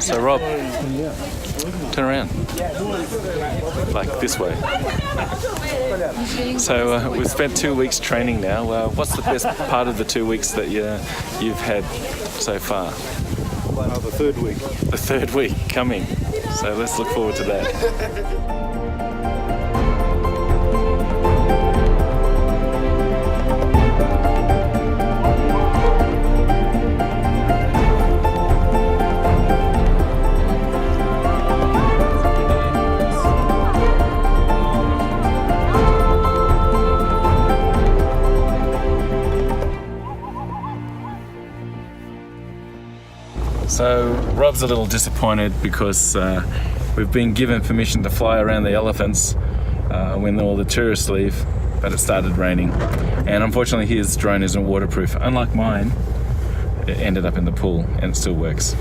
So Rob, turn around. Like this way. So we've spent 2 weeks training now. What's the best part of the 2 weeks that you've had so far? The third week. The third week coming. So let's look forward to that. So Rob's a little disappointed because we've been given permission to fly around the elephants when all the tourists leave, but it started raining. And unfortunately his drone isn't waterproof. Unlike mine, it ended up in the pool and it still works.